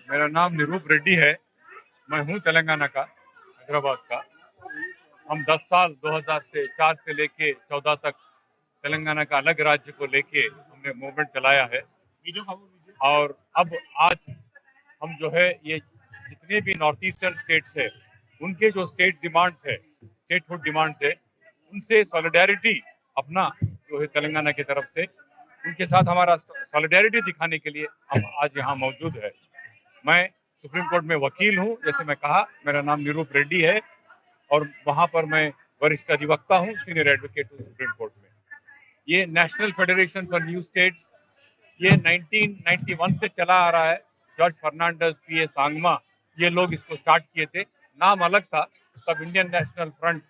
मेरा नाम निरूप रेड्डी है। मैं हूँ तेलंगाना का, हैदराबाद का। हम 10 साल 2004 से लेके 14 तक तेलंगाना का अलग राज्य को लेके हमने मूवमेंट चलाया है। और अब आज हम जो है ये जितने भी नॉर्थ ईस्टर्न स्टेट्स है उनके जो स्टेट डिमांड्स है, स्टेटहुड डिमांड्स है, उनसे सॉलिडारिटी अपना जो है तेलंगाना की तरफ से उनके साथ हमारा सॉलिडारिटी दिखाने के लिए हम आज यहाँ मौजूद है। मैं सुप्रीम कोर्ट में वकील हूँ, जैसे मैं कहा, मेरा नाम निरूप रेड्डी है और वहाँ पर मैं वरिष्ठ अधिवक्ता हूँ, सीनियर एडवोकेट हूँ सुप्रीम कोर्ट में। ये national federation for new states ये 1991 से चला आ रहा है। जॉर्ज फर्नांडिस, पीए सांगमा, ये लोग इसको स्टार्ट किए थे। नाम अलग था, तब Indian national front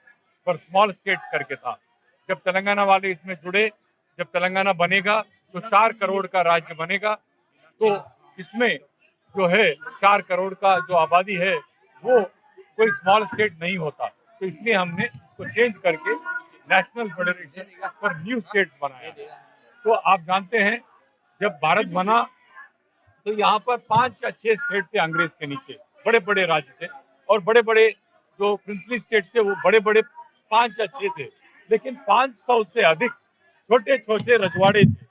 for small states करके था। जब तेलंगाना वाले इसमें जुड़े, जब तेलंगाना बनेगा तो 4 करोड़ का राज्य बनेगा, तो इसमें जो है 4 करोड़ का जो आबादी है वो कोई स्मॉल स्टेट नहीं होता। तो इसलिए हमने इसको चेंज करके national federation for new states बनाया। तो आप जानते हैं जब भारत बना तो यहाँ पर 5 या 6 स्टेट थे अंग्रेज के नीचे, बड़े बड़े राज्य थे, और बड़े बड़े जो प्रिंसली स्टेट थे वो बड़े बड़े 5 या 6 थे, लेकिन 500 से अधिक छोटे छोटे रजवाड़े थे।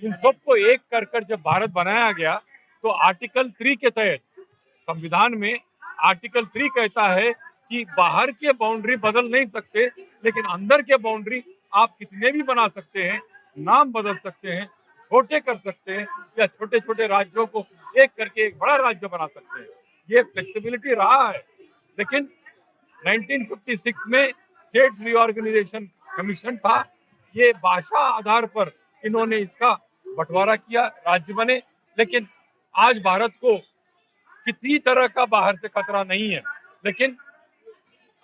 इन सबको एक कर जब भारत बनाया गया तो आर्टिकल 3 के तहत संविधान में आर्टिकल 3 कहता है कि बाहर के बाउंड्री बदल नहीं सकते, लेकिन अंदर के बाउंड्री आप कितने भी बना सकते हैं, नाम बदल सकते हैं, छोटे कर सकते हैं, या छोटे छोटे राज्यों को एक करके एक बड़ा राज्य बना सकते हैं। ये फ्लेक्सिबिलिटी रहा है। लेकिन 1956 में स्टेट्स रीऑर्गेनाइजेशन कमीशन था। ये भाषा आधार पर इन्होंने इसका बंटवारा किया, राज्य बने। लेकिन आज भारत को किसी तरह का बाहर से खतरा नहीं है। लेकिन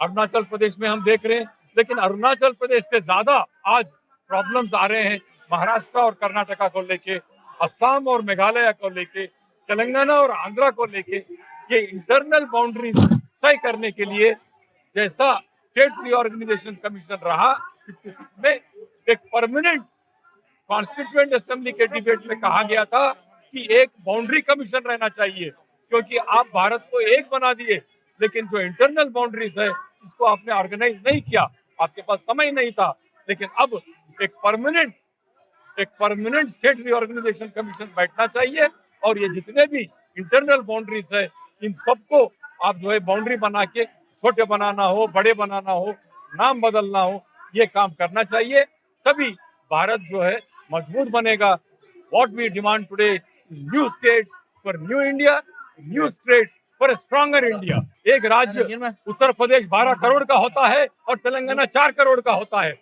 अरुणाचल प्रदेश में हम देख रहे हैं, लेकिन अरुणाचल प्रदेश से ज्यादा आज प्रॉब्लम्स आ रहे हैं महाराष्ट्र और कर्नाटका को लेके, असम और मेघालय को लेके, तेलंगाना और आंध्रा को लेके। ये इंटरनल बाउंड्री तय करने के लिए जैसा स्टेट्स रीऑर्गेनाइजेशन कमीशन रहा 56 में, एक परमानेंट कॉन्स्टिट्यूएंट असेंबली के डिबेट में कहा गया था कि एक बाउंड्री कमीशन रहना चाहिए, क्योंकि आप भारत को एक बना दिए, लेकिन जो इंटरनल बाउंड्रीज है इसको आपने ऑर्गेनाइज नहीं किया, आपके पास समय नहीं था। लेकिन अब एक परमानेंट स्टेट रीऑर्गेनाइजेशन कमीशन बैठना चाहिए, और ये जितने भी इंटरनल बाउंड्रीज है इन सबको आप जो है बाउंड्री बना के छोटे बनाना हो, बड़े बनाना हो, नाम बदलना हो, ये काम करना चाहिए। तभी भारत जो है मजबूत बनेगा। What we demand today new states for new India, new states for stronger India. एक राज्य उत्तर प्रदेश 12 करोड़ का होता है और तेलंगाना 4 करोड़ का होता है।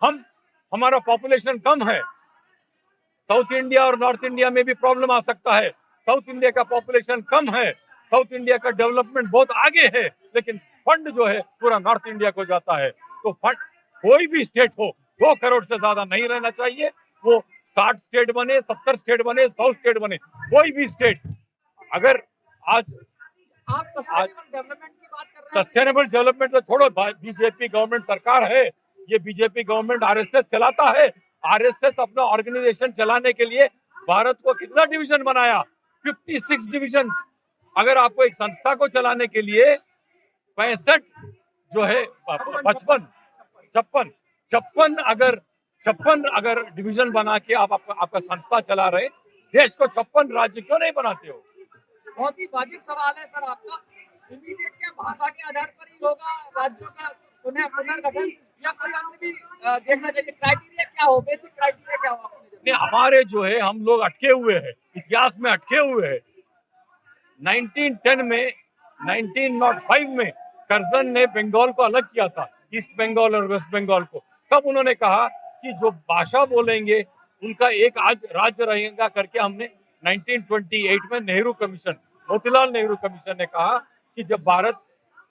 हमारा पॉपुलेशन कम है। साउथ इंडिया और नॉर्थ इंडिया में भी प्रॉब्लम आ सकता है। साउथ इंडिया का पॉपुलेशन कम है, साउथ इंडिया का डेवलपमेंट बहुत आगे है, लेकिन फंड जो है पूरा नॉर्थ इंडिया को जाता है। तो फंड कोई भी स्टेट हो 2 करोड़ से ज्यादा नहीं रहना चाहिए। वो 60 स्टेट बने, 70 स्टेट बने, 100 स्टेट बने, कोई भी स्टेट अगर आज आप सस्टेनेबल डेवलपमेंट की बात कर रहे हैं। सस्टेनेबल डेवलपमेंट तो छोड़ो, बीजेपी गवर्नमेंट सरकार है, ये बीजेपी गवर्नमेंट आरएसएस चलाता है। आरएसएस अपना ऑर्गेनाइजेशन चलाने के लिए भारत को कितना डिवीजन बनाया, 56 डिविजन्स। अगर आपको एक संस्था को चलाने के लिए 65 जो है 56 अगर डिवीजन बना के आप आपका संस्था चला रहे, देश को 56 राज्य क्यों नहीं बनाते हो? बहुत ही वाजिब सवाल है सर आपका। इमीडिएट क्या भाषा के आधार पर ही होगा राज्यों का पुनर्गठन, या कोई अन्य भी देखना चाहिए? क्राइटेरिया क्या हो, बेसिक क्राइटेरिया क्या हो? नहीं, हमारे जो है हम लोग अटके हुए हैं, इतिहास में अटके हुए हैं। 1910 में 1905 में कर्जन ने बंगाल को अलग किया था, ईस्ट बंगाल और वेस्ट बंगाल को। तब उन्होंने कहा कि जो भाषा बोलेंगे उनका एक आज राज्य रहेगा करके हमने 1928 में नेहरू कमीशन, मोतीलाल नेहरू कमीशन ने कहा कि जब भारत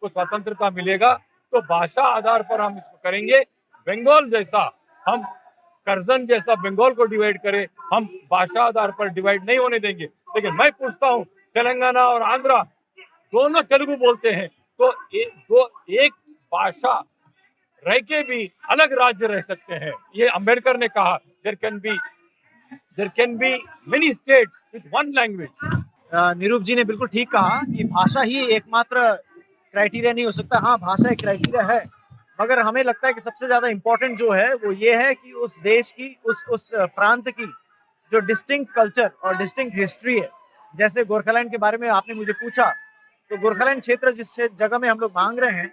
को स्वतंत्रता मिलेगा तो भाषा आधार पर हम इसको करेंगे। बंगाल जैसा हम कर्जन जैसा बंगाल को डिवाइड करें, हम भाषा आधार पर डिवाइड नहीं होने देंगे। लेकिन मैं पूछता हूँ, तेलंगाना और आंध्रा दोनों तेलुगु बोलते हैं, तो एक भाषा रह के भी अलग राज्य रह सकते हैं। ये अंबेडकर ने कहा there can be many states with one language. Niroop ji ने बिल्कुल ठीक कहा कि भाषा ही एकमात्र क्राइटेरिया नहीं हो सकता। हाँ, भाषा एक क्राइटेरिया है, मगर हमें लगता है कि सबसे ज्यादा इम्पोर्टेंट जो है वो ये है कि उस देश की, उस प्रांत की जो डिस्टिंक्ट कल्चर और डिस्टिंक्ट हिस्ट्री है। जैसे गोरखालैंड के बारे में आपने मुझे पूछा, तो गोरखालैंड क्षेत्र जिस जगह में हम लोग मांग रहे हैं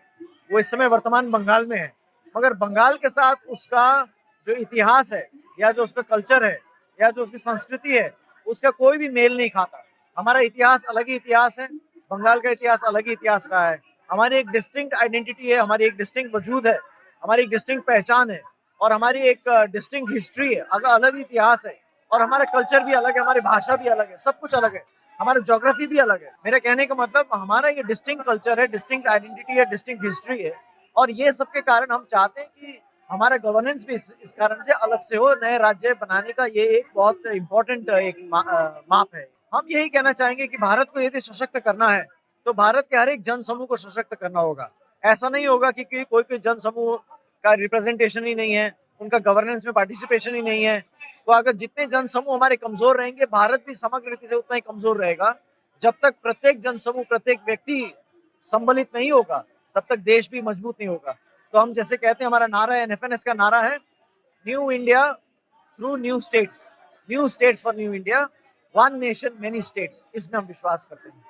वो इस समय वर्तमान बंगाल में है, मगर बंगाल के साथ उसका जो इतिहास है या जो उसका कल्चर है या जो उसकी संस्कृति है उसका कोई भी मेल नहीं खाता। हमारा इतिहास अलग ही इतिहास है, बंगाल का इतिहास अलग ही इतिहास रहा है। हमारी एक डिस्टिंक्ट आइडेंटिटी है, हमारी एक डिस्टिंक्ट वजूद है, हमारी एक डिस्टिंक्ट पहचान है और हमारी एक डिस्टिंक्ट हिस्ट्री है, अलग इतिहास है और हमारा कल्चर भी अलग है, हमारी भाषा भी अलग है, सब कुछ अलग है, हमारा ज्योग्राफी भी अलग है। मेरे कहने का मतलब हमारा ये डिस्टिंक्ट कल्चर है, डिस्टिंक्ट आइडेंटिटी है, डिस्टिंक्ट हिस्ट्री है और ये सब के कारण हम चाहते हैं कि हमारा गवर्नेंस भी इस कारण से अलग से हो। नए राज्य बनाने का ये एक बहुत इम्पोर्टेंट माप है। हम यही कहना चाहेंगे कि भारत को यदि सशक्त करना है तो भारत के हर एक जन समूह को सशक्त करना होगा। ऐसा नहीं होगा कि कोई कोई जन समूह का रिप्रेजेंटेशन ही नहीं है, उनका गवर्नेंस में पार्टिसिपेशन ही नहीं है। तो अगर जितने जन समूह हमारे कमजोर रहेंगे, भारत भी समग्र रीति से उतना ही कमजोर रहेगा। जब तक प्रत्येक जन समूह, प्रत्येक व्यक्ति सम्मिलित नहीं होगा तब तक देश भी मजबूत नहीं होगा। तो हम जैसे कहते हैं, हमारा नारा है, एनएफएनएस का नारा है, new India through new states for new India, one nation many states. इसमें हम विश्वास करते हैं।